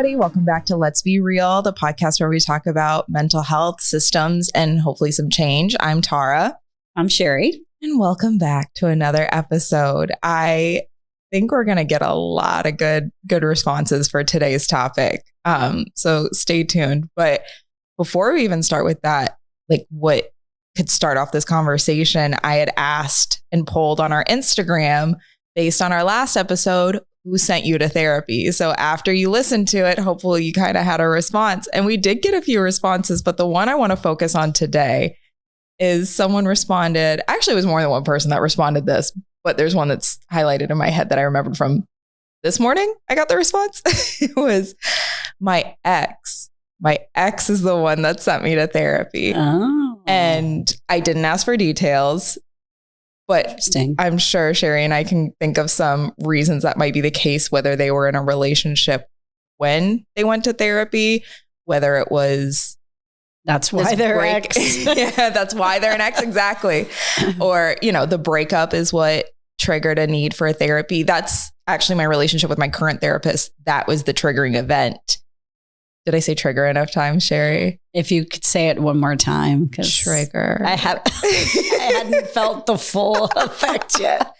everybody. Welcome back to Let's Be Real, the podcast where we talk about mental health systems and hopefully some change. I'm Tara. I'm Sheri. And welcome back to another episode. I think we're going to get a lot of good responses for today's topic. So stay tuned. But before we even start with that, like what could start off this conversation, I had asked and polled on our Instagram based on our last episode, who sent you to therapy? So after you listened to it, hopefully you kind of had a response. And we did get a few responses, but the one I want to focus on today is someone responded. Actually, it was more than one person that responded this, but there's one that's highlighted in my head that I remembered from this morning. I got the response. It was my ex. My ex is the one that sent me to therapy. Oh. And I didn't ask for details. But I'm sure Sheri and I can think of some reasons that might be the case, whether they were in a relationship when they went to therapy, whether it was... That's why they're ex. Yeah, that's why they're an ex. Exactly. Or, the breakup is what triggered a need for therapy. That's actually my relationship with my current therapist. That was the triggering event. Did I say trigger enough times, Sheri? If you could say it one more time. Trigger. I hadn't felt the full effect yet.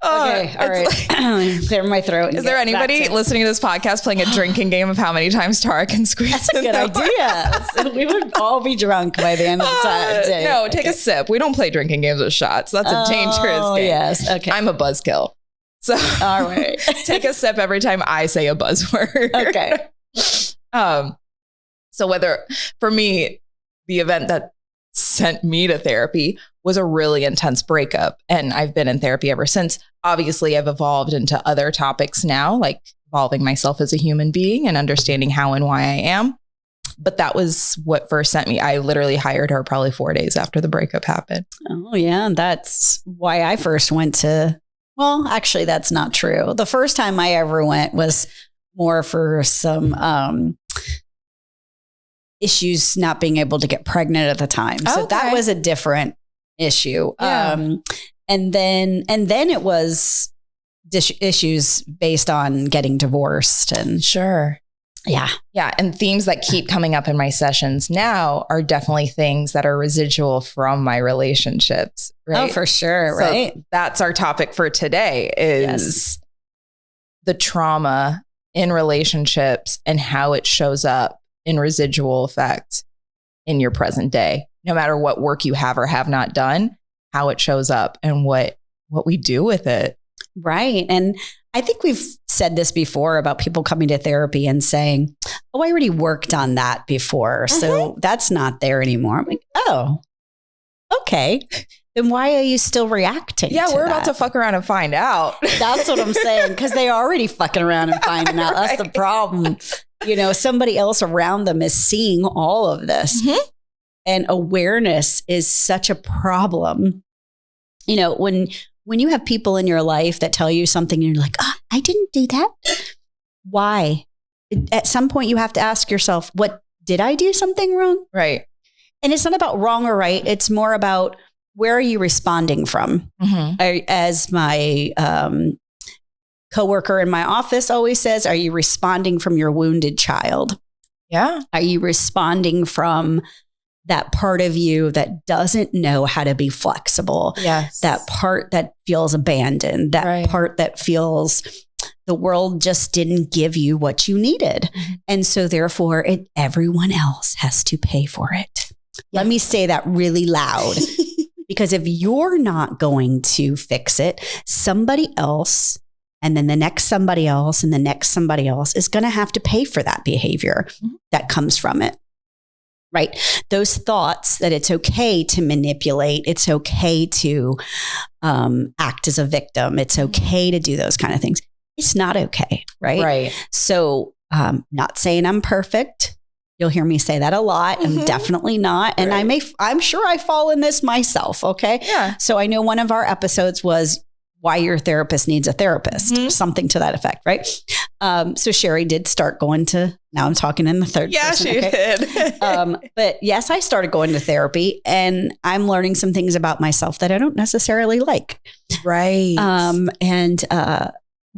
Okay, all right. Clear my throat. Is there anybody listening to this podcast playing a drinking game of how many times Tara can squeeze? That's a good idea. We would all be drunk by the end of the day. No, take a sip. We don't play drinking games with shots. That's a dangerous game. Oh, yes. Okay. I'm a buzzkill. So all right. Take a sip every time I say a buzzword. Okay. So whether for me, the event that sent me to therapy was a really intense breakup, and I've been in therapy ever since. Obviously, I've evolved into other topics now, like evolving myself as a human being and understanding how and why I am. But that was what first sent me. I literally hired her probably 4 days after the breakup happened. Oh, yeah. That's why I first went to, well, actually, that's not true. The first time I ever went was more for some issues not being able to get pregnant at the time. So that was a different issue. Yeah. And then it was issues based on getting divorced and sure. Yeah. Yeah. And themes that keep coming up in my sessions now are definitely things that are residual from my relationships. Right? Oh, for sure. So right. That's our topic for today is the trauma in relationships and how it shows up in residual effects in your present day, no matter what work you have or have not done, how it shows up and what we do with it. Right. And I think we've said this before about people coming to therapy and saying, oh, I already worked on that before. Mm-hmm. So that's not there anymore. I'm like, oh, okay. Then why are you still reacting? Yeah, we're about to fuck around and find out. That's what I'm saying. Because they are already fucking around and finding out. Right. That's the problem. Somebody else around them is seeing all of this. Mm-hmm. And awareness is such a problem. When you have people in your life that tell you something and you're like, oh, I didn't do that. Why? At some point you have to ask yourself, what did I do something wrong? Right. And it's not about wrong or right. It's more about where are you responding from? Mm-hmm. As my coworker in my office always says, are you responding from your wounded child? Yeah. Are you responding from that part of you that doesn't know how to be flexible? Yes. That part that feels abandoned, that part that feels the world just didn't give you what you needed. Mm-hmm. And so therefore everyone else has to pay for it. Yeah. Let me say that really loud. Because if you're not going to fix it, somebody else, and then the next somebody else, and the next somebody else is going to have to pay for that behavior that comes from it. Right? Those thoughts that it's okay to manipulate, it's okay to act as a victim, it's okay to do those kind of things. It's not okay. Right? Right. So not saying I'm perfect. You'll hear me say that a lot. Mm-hmm. I'm definitely not. And I'm sure I fall in this myself. Okay. Yeah. So I know one of our episodes was why your therapist needs a therapist, something to that effect. Right. So Sheri did start going to, now I'm talking in the third person. Yeah, she did. But yes, I started going to therapy and I'm learning some things about myself that I don't necessarily like. Right. And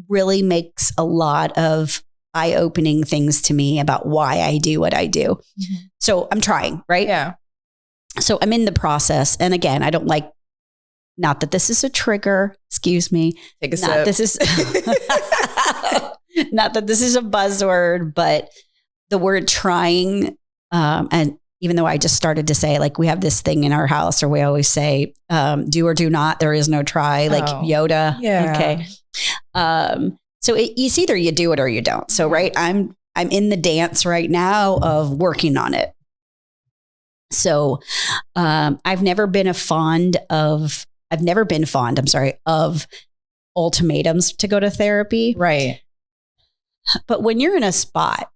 really makes a lot of eye-opening things to me about why I do what I do. Mm-hmm. So I'm trying, right? Yeah. So I'm in the process. And again, I don't like, not that this is a trigger, excuse me. Take a sip. This is not that this is a buzzword, but the word trying, and even though I just started to say, like, we have this thing in our house, or we always say, do or do not, there is no try, like Yoda. Yeah. Okay. So it's either you do it or you don't. So, right. I'm in the dance right now of working on it. So, I've never been fond of ultimatums to go to therapy. Right. But when you're in a spot,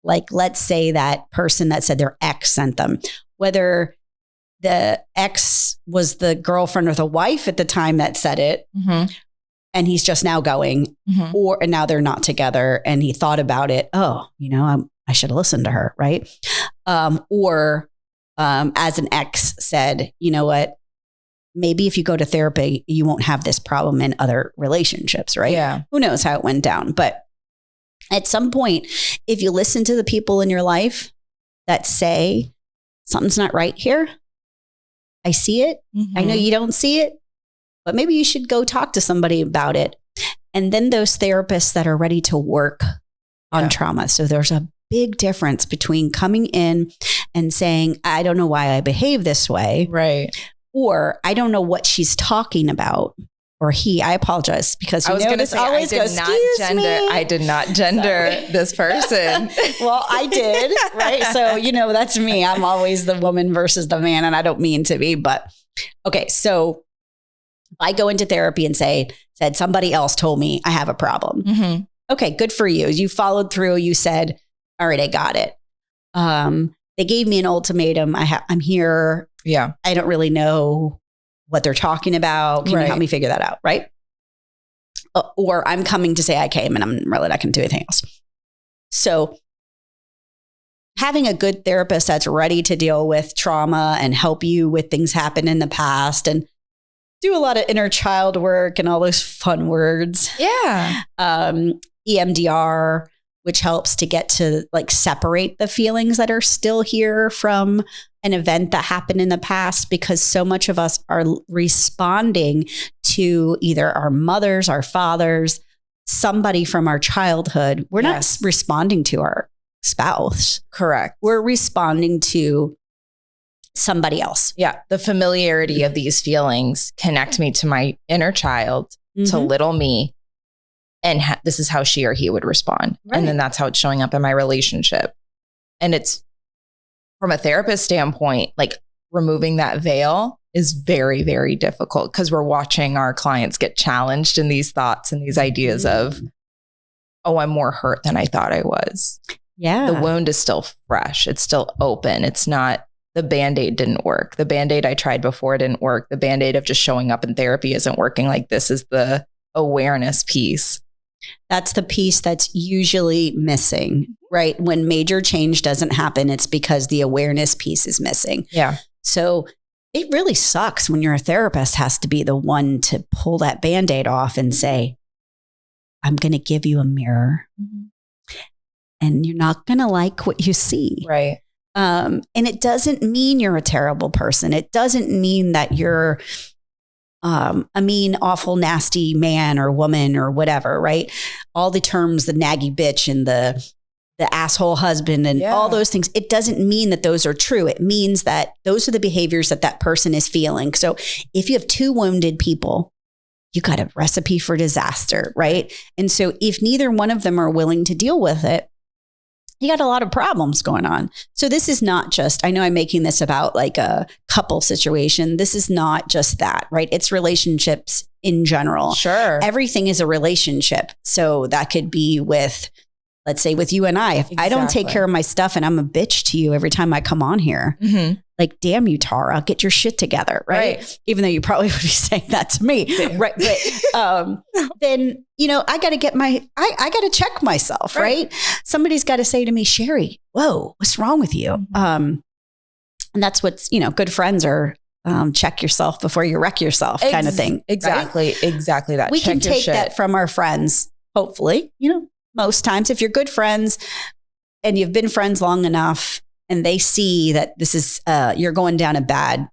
like, let's say that person that said their ex sent them, whether the ex was the girlfriend or the wife at the time that said it, mm-hmm. and he's just now going, mm-hmm. and now they're not together, and he thought about it. Oh, I should have listened to her. Right. Or as an ex said, you know what? Maybe if you go to therapy, you won't have this problem in other relationships. Right. Yeah. Who knows how it went down, but at some point, if you listen to the people in your life that say something's not right here, I see it. Mm-hmm. I know you don't see it, but maybe you should go talk to somebody about it. And then those therapists that are ready to work on trauma. So there's a big difference between coming in and saying, I don't know why I behave this way. Right. Or I don't know what she's talking about. Or I apologize, because I did not gender this person. Well, I did, right? So, that's me. I'm always the woman versus the man, and I don't mean to be, but okay. So I go into therapy and said somebody else told me I have a problem. Mm-hmm. Okay, good for you. You followed through. You said, all right, I got it. They gave me an ultimatum. I'm here. Yeah. I don't really know what they're talking about. Can you help me figure that out? Right. Or I'm coming to say I came and I'm really not going to do anything else. So having a good therapist that's ready to deal with trauma and help you with things happen in the past and do a lot of inner child work and all those fun words. Yeah. EMDR, which helps to get to separate the feelings that are still here from an event that happened in the past, because so much of us are responding to either our mothers, our fathers, somebody from our childhood. We're not responding to our spouse. Correct. We're responding to somebody else. Yeah. The familiarity of these feelings connect me to my inner child, mm-hmm. to little me. And this is how she or he would respond. Right. And then that's how it's showing up in my relationship. And it's, from a therapist standpoint, removing that veil is very, very difficult, because we're watching our clients get challenged in these thoughts and these ideas of, oh, I'm more hurt than I thought I was. Yeah. The wound is still fresh. It's still open. It's not, the Band-Aid didn't work. The Band-Aid I tried before didn't work. The Band-Aid of just showing up in therapy isn't working. This is the awareness piece. That's the piece that's usually missing, right? When major change doesn't happen, it's because the awareness piece is missing. Yeah. So it really sucks when your therapist has to be the one to pull that Band-Aid off and say, I'm going to give you a mirror, mm-hmm. and you're not going to like what you see. Right. And it doesn't mean you're a terrible person. It doesn't mean that you're a mean, awful, nasty man or woman or whatever, right? All the terms, the naggy bitch and the asshole husband and all those things. It doesn't mean that those are true. It means that those are the behaviors that person is feeling. So if you have two wounded people, you got a recipe for disaster, right? And so if neither one of them are willing to deal with it, you got a lot of problems going on. So this is not just, I know I'm making this about a couple situation. This is not just that, right? It's relationships in general. Sure. Everything is a relationship. So that could be with, let's say with you and I, if I don't take care of my stuff and I'm a bitch to you every time I come on here, mm-hmm. Damn you, Tara, get your shit together. Right. Even though you probably would be saying that to me. Right. But then, I got to I got to check myself. Right. Somebody's got to say to me, Sheri, whoa, what's wrong with you? Mm-hmm. And that's what's, good friends are, check yourself before you wreck yourself kind of thing. Exactly. Right? Exactly that. We can take that from our friends. Hopefully, most times, if you're good friends and you've been friends long enough and they see that this is, you're going down a bad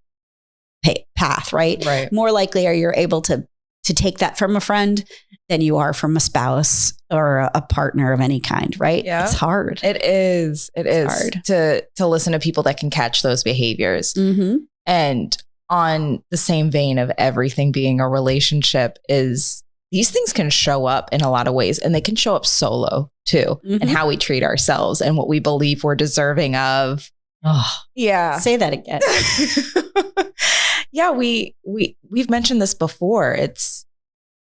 path, right? Right. More likely are you able to take that from a friend than you are from a spouse or a partner of any kind, right? Yeah. It's hard. It is. It's hard to listen to people that can catch those behaviors. Mm-hmm. And on the same vein of everything being a relationship is these things can show up in a lot of ways, and they can show up solo too, and how we treat ourselves and what we believe we're deserving of. Oh, yeah. Say that again. Yeah, we've mentioned this before. It's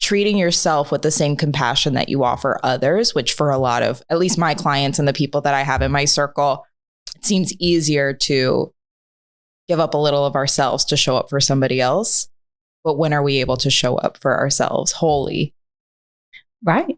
treating yourself with the same compassion that you offer others, which for a lot of, at least my clients and the people that I have in my circle, it seems easier to give up a little of ourselves to show up for somebody else. But when are we able to show up for ourselves wholly? Right.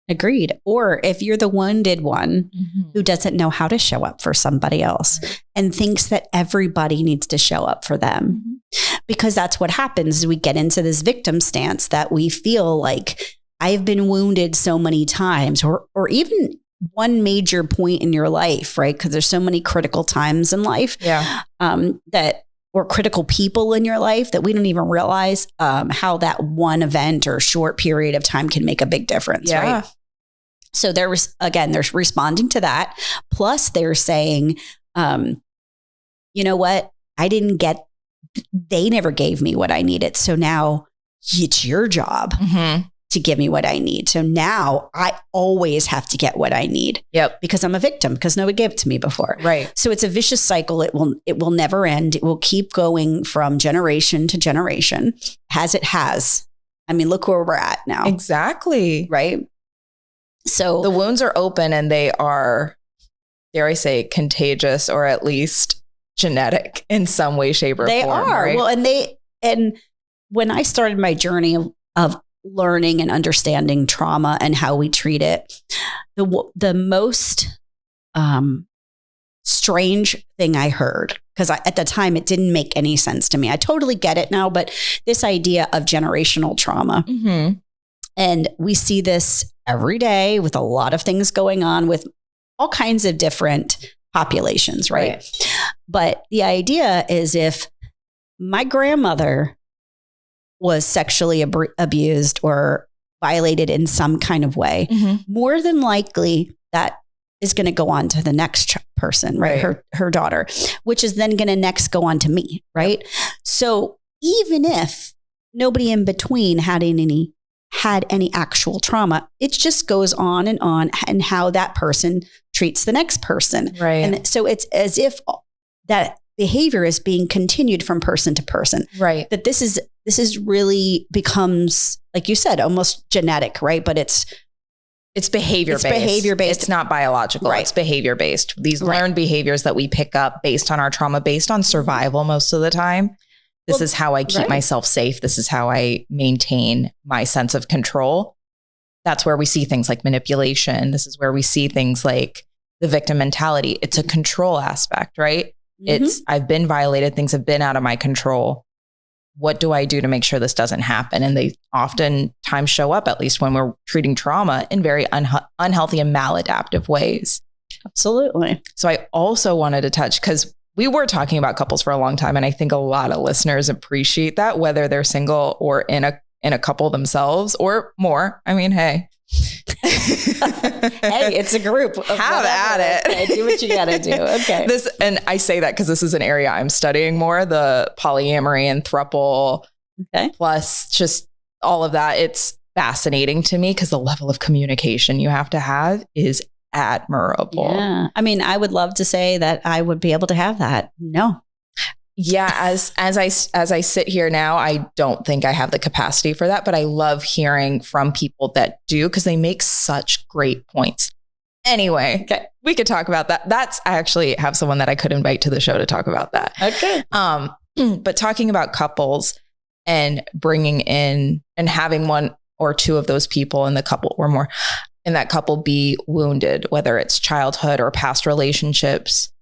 Agreed. Or if you're the wounded one who doesn't know how to show up for somebody else and thinks that everybody needs to show up for them, because that's what happens is we get into this victim stance that we feel like I've been wounded so many times, or even one major point in your life, right? Because there's so many critical times in life, or critical people in your life that we don't even realize how that one event or short period of time can make a big difference, right? So they're responding to that. Plus they're saying, you know what? They never gave me what I needed. So now it's your job to give me what I need. So now I always have to get what I need. Yep. Because I'm a victim, because nobody gave it to me before. Right. So it's a vicious cycle. It will never end. It will keep going from generation to generation as it has. I mean, look where we're at now. Exactly. Right. So the wounds are open, and they are, dare I say, contagious, or at least genetic in some way, shape, or form. They are. Right? Well, and when I started my journey of learning and understanding trauma and how we treat it, the most strange thing I heard, because at the time it didn't make any sense to me. I totally get it now, but this idea of generational trauma. And we see this every day with a lot of things going on with all kinds of different populations, right? But the idea is if my grandmother was sexually abused or violated in some kind of way, more than likely that is going to go on to the next person, right? Her daughter, which is then going to next go on to me, right? So even if nobody in between had any actual trauma, it just goes on and how that person treats the next person. Right. And so it's as if that behavior is being continued from person to person. Right. That this is really becomes, like you said, almost genetic, right? But it's behavior based. Behavior based. It's not biological. Right. It's behavior based. These learned behaviors that we pick up based on our trauma, based on survival most of the time. This is how I keep myself safe. This is how I maintain my sense of control. That's where we see things like manipulation. This is where we see things like the victim mentality. It's a control aspect, right? It's, I've been violated. Things have been out of my control. What do I do to make sure this doesn't happen? And they oftentimes show up, at least when we're treating trauma, in very unhealthy and maladaptive ways. Absolutely. So I also wanted to touch, because we were talking about couples for a long time, and I think a lot of listeners appreciate that, whether they're single or in a couple themselves or more. I mean, hey. Hey, it's a group. Have at it. Okay, do what you got to do. Okay. And I say that because this is an area I'm studying more, the polyamory and throuple, plus just all of that. It's fascinating to me because the level of communication you have to have is admirable. Yeah. I mean, I would love to say that I would be able to have that. No. Yeah. As I sit here now, I don't think I have the capacity for that, but I love hearing from people that do, because they make such great points. Anyway, we could talk about that. I actually have someone that I could invite to the show to talk about that. Okay. But talking about couples and bringing in and having one or two of those people in the couple or more in that couple be wounded, whether it's childhood or past relationships.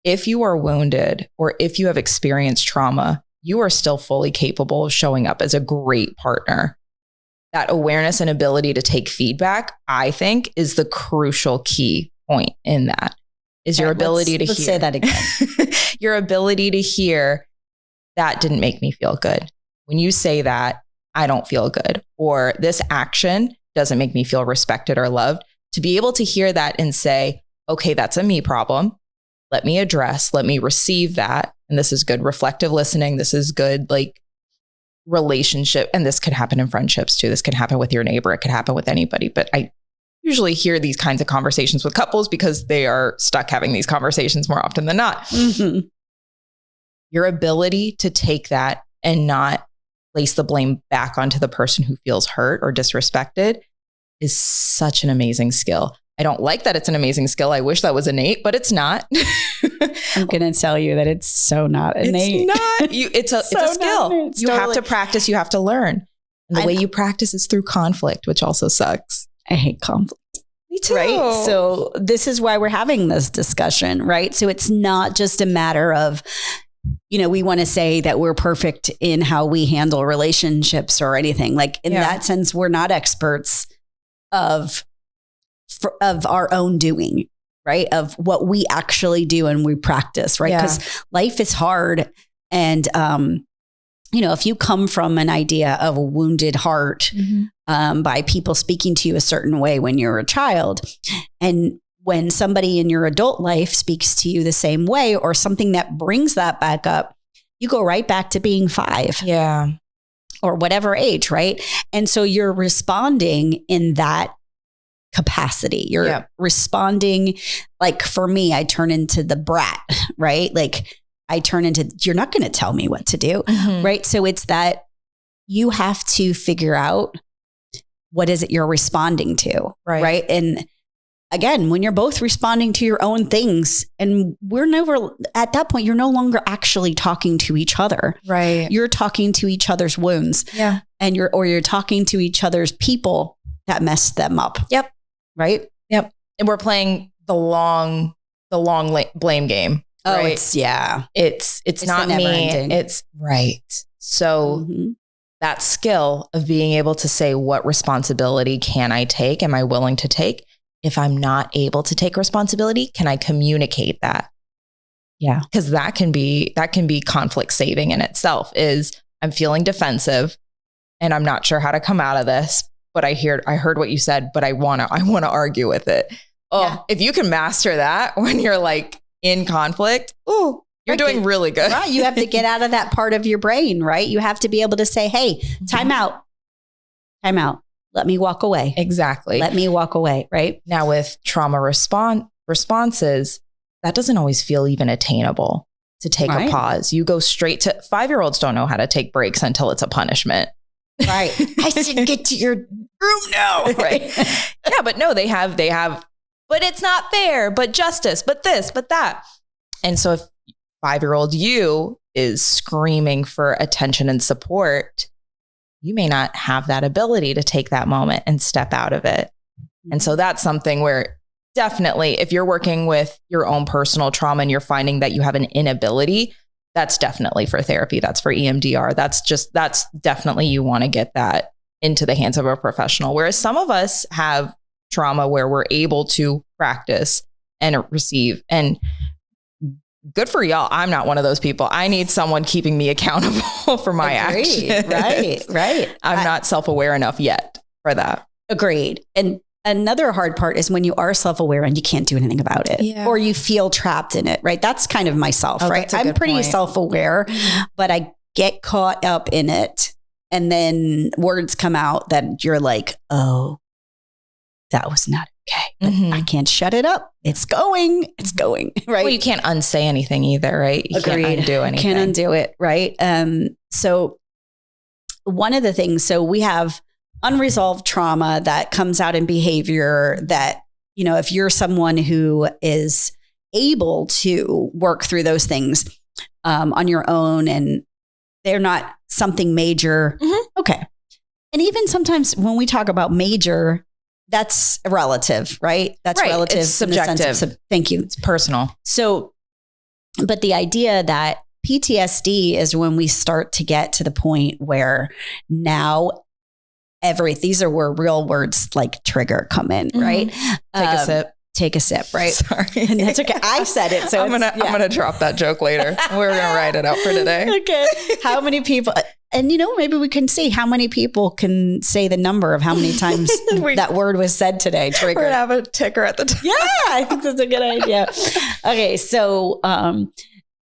If you are wounded or if you have experienced trauma, you are still fully capable of showing up as a great partner. that awareness and ability to take feedback, I think, is the crucial key point in that, is your ability to hear. Let's say that again. Your ability to hear, that didn't make me feel good. When you say that, I don't feel good. Or this action doesn't make me feel respected or loved. To be able to hear that and say, okay, that's a me problem. Let me address, let me receive that. And this is good reflective listening. This is good, like, relationship. And this could happen in friendships too. This could happen with your neighbor. It could happen with anybody. But I usually hear these kinds of conversations with couples because they are stuck having these conversations more often than not. Mm-hmm. Your ability to take that and not place the blame back onto the person who feels hurt or disrespected is such an amazing skill. I don't like that it's an amazing skill. I wish that was innate, but it's not. I'm going to tell you that it's so not innate. It's not. It's a skill. You have to practice. You have to learn. And the way you practice is through conflict, which also sucks. I hate conflict. Me too. Right. So this is why we're having this discussion, right? So it's not just a matter of, we want to say that we're perfect in how we handle relationships or anything. Like in that sense, we're not experts of our own doing, right? Of what we actually do and we practice, right? Because life is hard. And, if you come from an idea of a wounded heart by people speaking to you a certain way when you're a child, and when somebody in your adult life speaks to you the same way or something that brings that back up, you go right back to being 5. Yeah. Or whatever age, right? And so you're responding in that capacity. You're responding, like for me, I turn into the brat, right? Like I turn into, you're not going to tell me what to do, right? So it's that you have to figure out what is it you're responding to, right? And again, when you're both responding to your own things, and we're never, at that point, you're no longer actually talking to each other. Right. You're talking to each other's wounds. Yeah. And you're talking to each other's people that messed them up. Yep. Right. Yep. And we're playing the long blame game. Oh, right? It's not me. Ending. It's right. So that skill of being able to say, what responsibility can I take? Am I willing to take? If I'm not able to take responsibility, can I communicate that? Yeah. Because that can be conflict saving in itself. Is I'm feeling defensive and I'm not sure how to come out of this, but I heard what you said, but I want to argue with it. Oh, if you can master that when you're like in conflict, you're doing really good. Right. You have to get out of that part of your brain, right? You have to be able to say, hey, time out. Let me walk away. Exactly. Let me walk away. Right. Now with trauma responses, that doesn't always feel even attainable to take a pause. You go straight to 5-year-olds don't know how to take breaks until it's a punishment. Right. I said, get to your room now. Right. Yeah, but no, they have, but it's not fair, but justice, but this, but that. And so if 5-year-old you is screaming for attention and support, you may not have that ability to take that moment and step out of it. And so that's something where definitely, if you're working with your own personal trauma and you're finding that you have an inability, that's definitely for therapy. That's for EMDR. That's definitely, you want to get that into the hands of a professional. Whereas some of us have trauma where we're able to practice and receive, and good for y'all. I'm not one of those people. I need someone keeping me accountable for my actions. Right. I'm not self-aware enough yet for that. Agreed. And another hard part is when you are self-aware and you can't do anything about it, or you feel trapped in it, right? That's kind of myself, right? I'm pretty self-aware, but I get caught up in it. And then words come out that you're like, oh, that was not okay. But I can't shut it up. It's going, right? Well, you can't unsay anything either, right? You can't undo anything. Can't undo it, right? So one of the things, so we have unresolved trauma that comes out in behavior that, if you're someone who is able to work through those things on your own and they're not something major. Okay. And even sometimes when we talk about major, that's relative, right? That's relative. It's subjective. Thank you. It's personal. So, but the idea that PTSD is when we start to get to the point where now these are where real words like trigger come in, right? Take a sip. Take a sip, right? Sorry. And that's okay. I said it. So I'm gonna drop that joke later. We're gonna write it out for today. Okay. How many people, and maybe we can see how many people can say the number of how many times that word was said today. Trigger. We're gonna have a ticker at the top. Yeah, I think that's a good idea. Okay. So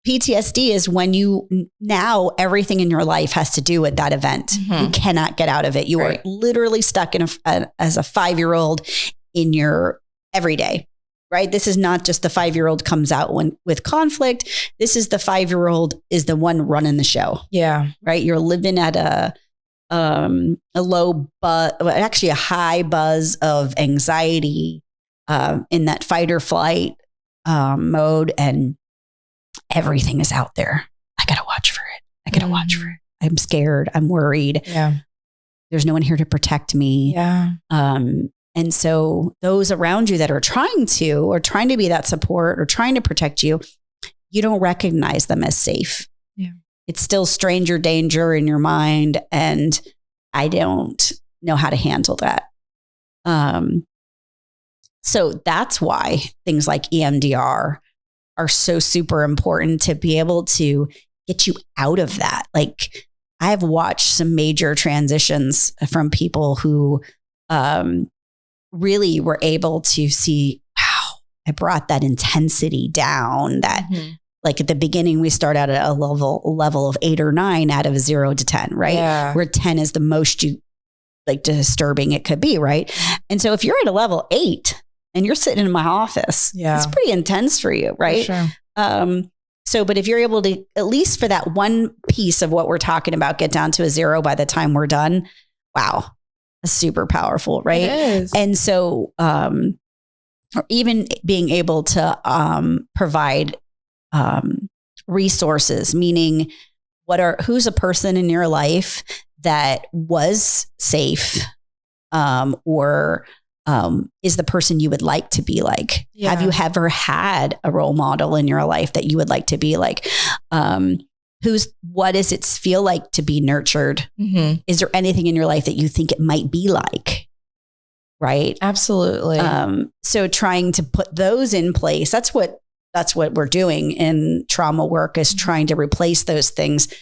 PTSD is when now everything in your life has to do with that event. You cannot get out of it. You are literally stuck as a 5-year-old in your everyday, right? This is not just the 5-year-old comes out with conflict. This is the 5-year-old is the one running the show. Yeah. Right. You're living at a low buzz, actually a high buzz of anxiety in that fight or flight mode, and everything is out there. I got to watch for it. I got to watch for it. I'm scared. I'm worried. Yeah. There's no one here to protect me. Yeah. And so those around you that are trying to be that support or trying to protect you, you don't recognize them as safe. Yeah. It's still stranger danger in your mind. And I don't know how to handle that. So that's why things like EMDR are so super important to be able to get you out of that. Like, I have watched some major transitions from people who, really were able to see, wow, I brought that intensity down. That like at the beginning, we start out at a level of 8 or 9 out of 0 to 10, right? Yeah. Where 10 is the most disturbing it could be, right? And so if you're at a level 8 and you're sitting in my office, it's pretty intense for you, right? For sure. But if you're able to, at least for that one piece of what we're talking about, get down to a 0 by the time we're done, wow. Super powerful, right? It is. And so, or even being able to provide resources, meaning who's a person in your life that was safe, or is the person you would like to be like? Yeah. Have you ever had a role model in your life that you would like to be like? What does it feel like to be nurtured? Is there anything in your life that you think it might be like? Right? Absolutely. So trying to put those in place, that's what we're doing in trauma work, is trying to replace those things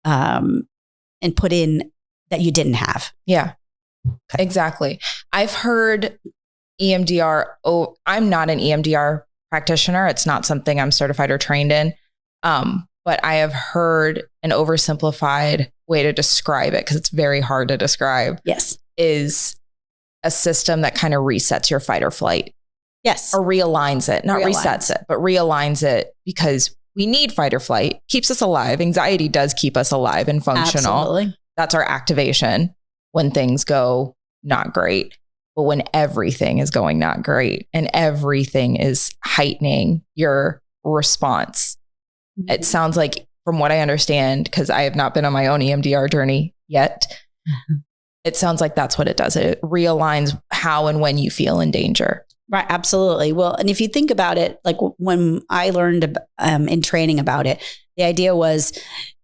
and put in that you didn't have. Yeah, exactly. I've heard EMDR. Oh, I'm not an EMDR practitioner. It's not something I'm certified or trained in. But I have heard an oversimplified way to describe it, because it's very hard to describe. Yes. Is a system that kind of resets your fight or flight. Yes. Or realigns it, not resets it, but realigns it, because we need fight or flight. Keeps us alive. Anxiety does keep us alive and functional. Absolutely. That's our activation when things go not great. But when everything is going not great and everything is heightening your response, it sounds like, from what I understand, because I have not been on my own EMDR journey yet, it sounds like that's what it does. It realigns how and when you feel in danger. Right. Absolutely. Well, and if you think about it, like when I learned in training about it, the idea was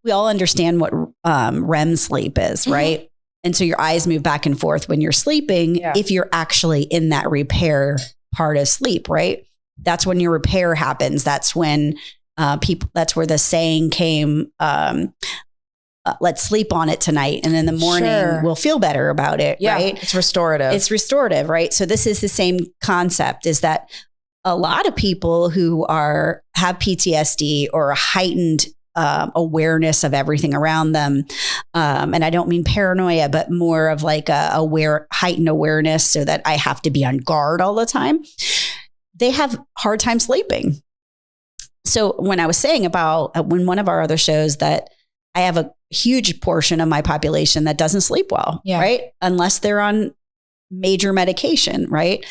we all understand what REM sleep is, right? And so your eyes move back and forth when you're sleeping, if you're actually in that repair part of sleep, right? That's when your repair happens. That's when that's where the saying came, let's sleep on it tonight. And in the morning we'll feel better about it. Yeah, right. It's restorative. It's restorative. Right. So this is the same concept, is that a lot of people who have PTSD or a heightened awareness of everything around them. And I don't mean paranoia, but more of like heightened awareness, so that I have to be on guard all the time. They have hard time sleeping. So when I was saying about when one of our other shows that I have a huge portion of my population that doesn't sleep well, right? Unless they're on major medication, right?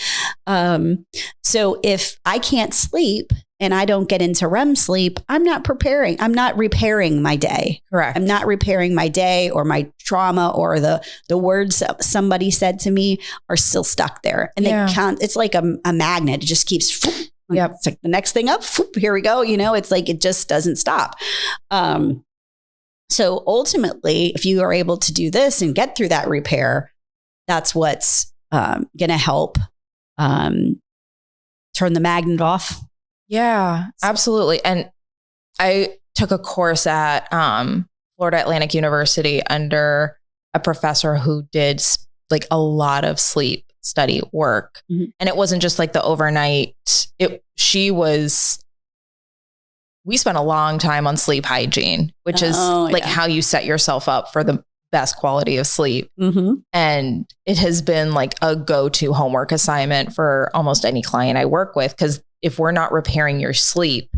So if I can't sleep and I don't get into REM sleep, I'm not repairing my day. Correct. I'm not repairing my day, or my trauma, or the words somebody said to me are still stuck there. And they can't, it's like a magnet. It just keeps, it's like the next thing up, here we go. It's like, it just doesn't stop. So ultimately, if you are able to do this and get through that repair, that's what's going to help turn the magnet off. Yeah, absolutely. And I took a course at Florida Atlantic University under a professor who did like a lot of sleep study work. Mm-hmm. And it wasn't just like the overnight. We spent a long time on sleep hygiene, which is like how you set yourself up for the best quality of sleep. Mm-hmm. And it has been like a go-to homework assignment for almost any client I work with. Because if we're not repairing your sleep,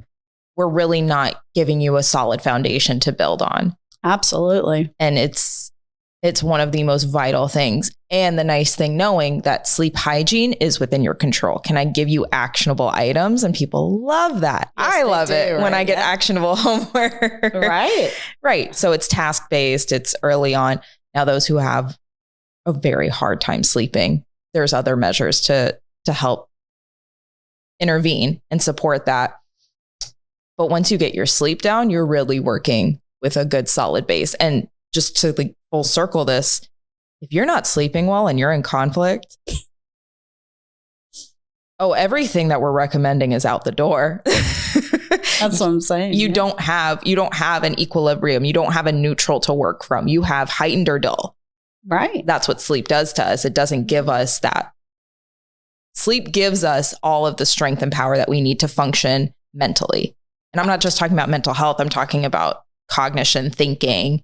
we're really not giving you a solid foundation to build on. Absolutely. And it's one of the most vital things. And the nice thing, knowing that sleep hygiene is within your control. Can I give you actionable items? And people love that. Yes, I love it when I get actionable homework. Right. So it's task-based. It's early on. Now, those who have a very hard time sleeping, there's other measures to help intervene and support that. But once you get your sleep down, you're really working with a good solid base. And just to like full circle this, if you're not sleeping well and you're in conflict, everything that we're recommending is out the door. That's what I'm saying. You don't have an equilibrium. You don't have a neutral to work from. You have heightened or dull. Right. That's what sleep does to us. It doesn't give us that. Sleep gives us all of the strength and power that we need to function mentally. And I'm not just talking about mental health. I'm talking about cognition, thinking,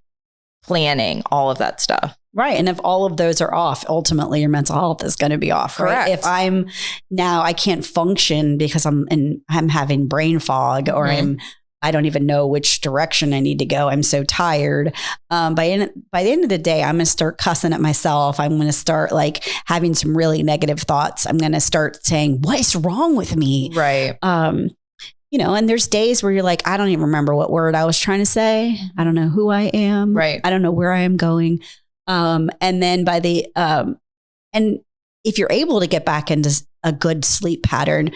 planning, all of that stuff. Right. And if all of those are off, ultimately your mental health is going to be off. Correct. Right? If I can't function because I'm having brain fog, or I don't even know which direction I need to go. I'm so tired. By the end of the day, I'm going to start cussing at myself. I'm going to start like having some really negative thoughts. I'm going to start saying, what is wrong with me? Right. And there's days where you're like, I don't even remember what word I was trying to say. I don't know who I am. Right. I don't know where I am going. And then and if you're able to get back into a good sleep pattern,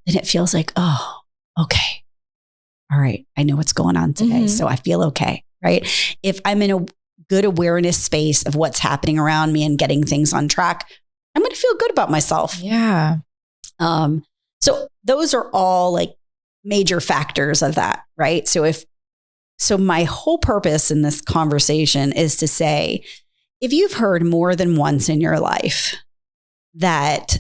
then it feels like, oh, okay. All right. I know what's going on today. Mm-hmm. So I feel okay. Right. If I'm in a good awareness space of what's happening around me and getting things on track, I'm going to feel good about myself. Yeah. So those are all like major factors of that. Right. So my whole purpose in this conversation is to say, if you've heard more than once in your life that,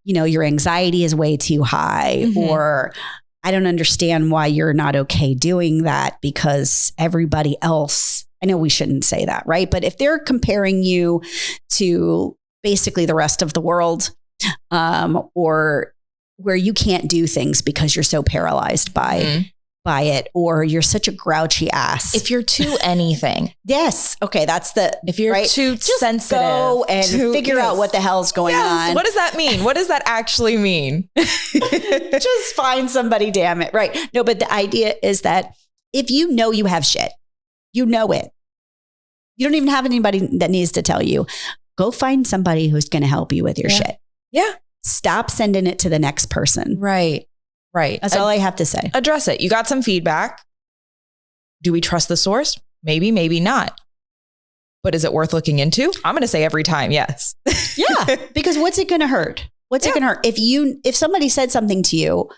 your anxiety is way too high, mm-hmm. or I don't understand why you're not okay doing that because everybody else, I know we shouldn't say that, right? But if they're comparing you to basically the rest of the world, or where you can't do things because you're so paralyzed by it, or you're such a grouchy ass. If you're too anything. Yes. Okay. If you're too just sensitive. Go and figure out what the hell's going on. What does that mean? What does that actually mean? Just find somebody, damn it. Right. No, but the idea is that if you know you have shit, you know it. You don't even have anybody that needs to tell you. Go find somebody who's going to help you with your shit. Yeah. Stop sending it to the next person. Right. That's all I have to say. Address it. You got some feedback. Do we trust the source? Maybe, maybe not. But is it worth looking into? I'm going to say every time, yes. Yeah. Because what's it going to hurt? What's it going to hurt? If somebody said something to you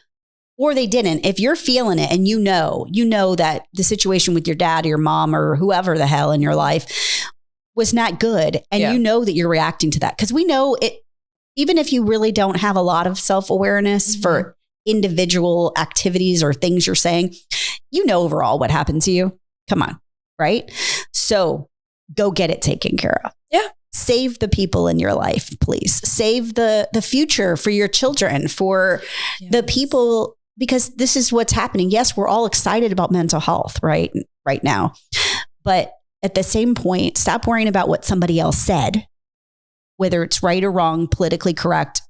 or they didn't, if you're feeling it and you know that the situation with your dad or your mom or whoever the hell in your life was not good. And you know that you're reacting to that. Because we know it, even if you really don't have a lot of self-awareness for individual activities or things you're saying, overall what happened to you. Come on. Right. So go get it taken care of. Yeah. Save the people in your life, please. Save the future for your children, for the people, because this is what's happening. Yes, we're all excited about mental health right now. But at the same point, stop worrying about what somebody else said, whether it's right or wrong, politically correct,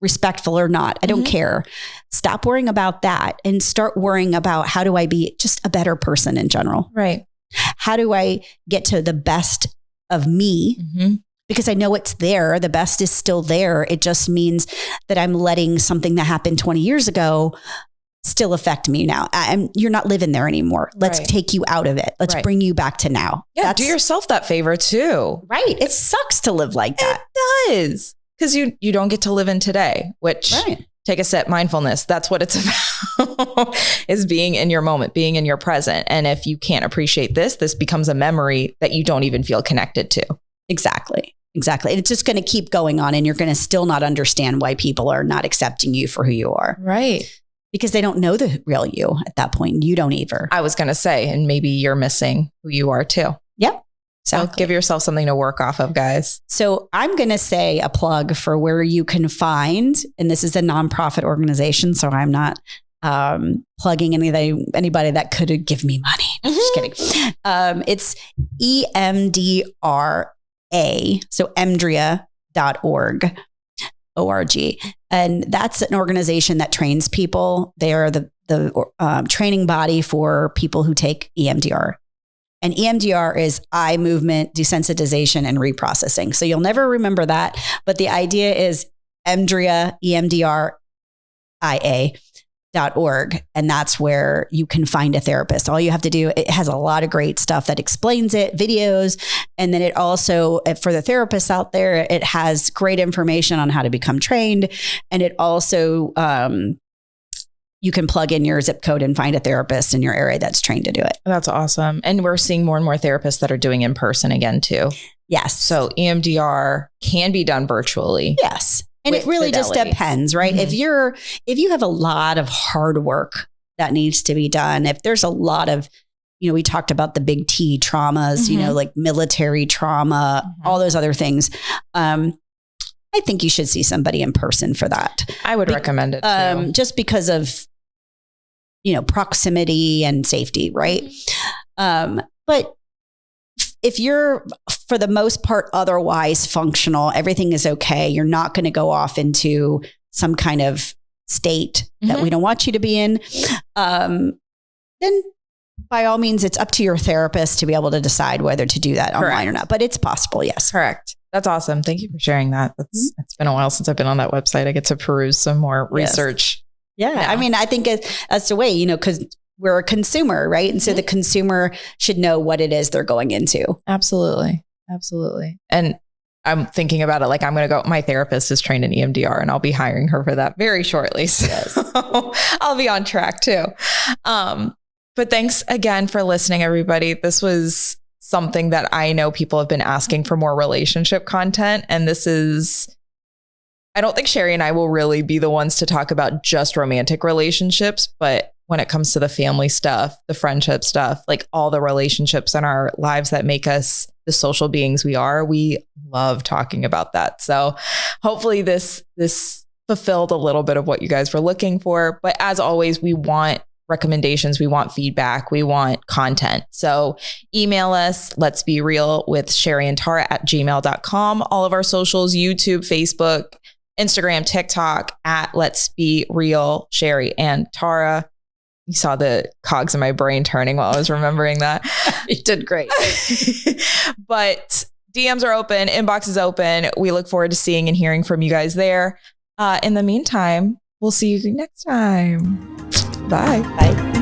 respectful or not. I don't care. Stop worrying about that and start worrying about, how do I be just a better person in general? Right. How do I get to the best of me? Mm-hmm. Because I know it's there. The best is still there. It just means that I'm letting something that happened 20 years ago still affect me now. You're not living there anymore. Let's take you out of it. Let's bring you back to now. Yeah, do yourself that favor too. Right. It sucks to live like that. It does. Because you don't get to live in today, which take a sip, mindfulness. That's what it's about, is being in your moment, being in your present. And if you can't appreciate this becomes a memory that you don't even feel connected to. Exactly. It's just going to keep going on, and you're going to still not understand why people are not accepting you for who you are. Right. Because they don't know the real you at that point. You don't either. I was going to say, and maybe you're missing who you are too. Yep. So give yourself something to work off of, guys. So I'm going to say a plug for where you can find, and this is a nonprofit organization, so I'm not plugging anybody that could give me money. No, just kidding. It's EMDRA, so emdria.org. ORG. And that's an organization that trains people. They are the training body for people who take EMDR. And EMDR is eye movement desensitization and reprocessing. So you'll never remember that. But the idea is EMDRIA, EMDRIA.org. And that's where you can find a therapist. All you have to do, it has a lot of great stuff that explains it, videos. And then it also, for the therapists out there, it has great information on how to become trained. And it also, you can plug in your zip code and find a therapist in your area that's trained to do it. That's awesome. And we're seeing more and more therapists that are doing in person again too. Yes. So EMDR can be done virtually. Yes. And it really just depends, right? Mm-hmm. If you have a lot of hard work that needs to be done, if there's a lot of, we talked about the big T traumas, like military trauma, all those other things. I think you should see somebody in person for that. I would recommend it too. Just because of, proximity and safety, right? But if you're, for the most part, otherwise functional, everything is okay, you're not going to go off into some kind of state that we don't want you to be in, then by all means, it's up to your therapist to be able to decide whether to do that online or not. But it's possible, yes. Correct. That's awesome. Thank you for sharing that. It's been a while since I've been on that website. I get to peruse some more research. Yeah. Now. I mean, I think that's the way, because we're a consumer, right? And so the consumer should know what it is they're going into. Absolutely. And I'm thinking about it like I'm going to go, my therapist is trained in EMDR and I'll be hiring her for that very shortly. So I'll be on track too. But thanks again for listening, everybody. This was something that I know people have been asking for more relationship content. And I don't think Sheri and I will really be the ones to talk about just romantic relationships, but when it comes to the family stuff, the friendship stuff, like all the relationships in our lives that make us the social beings we are, we love talking about that. So hopefully this fulfilled a little bit of what you guys were looking for. But as always, we want recommendations, we want feedback, we want content. So email us, let's be real with Sheri and Tara @gmail.com. All of our socials, YouTube, Facebook, Instagram, TikTok Let's Be Real, Sheri and Tara. You saw the cogs in my brain turning while I was remembering that. You did great. But DMs are open, inbox is open. We look forward to seeing and hearing from you guys there. In the meantime, we'll see you next time. Bye. Bye.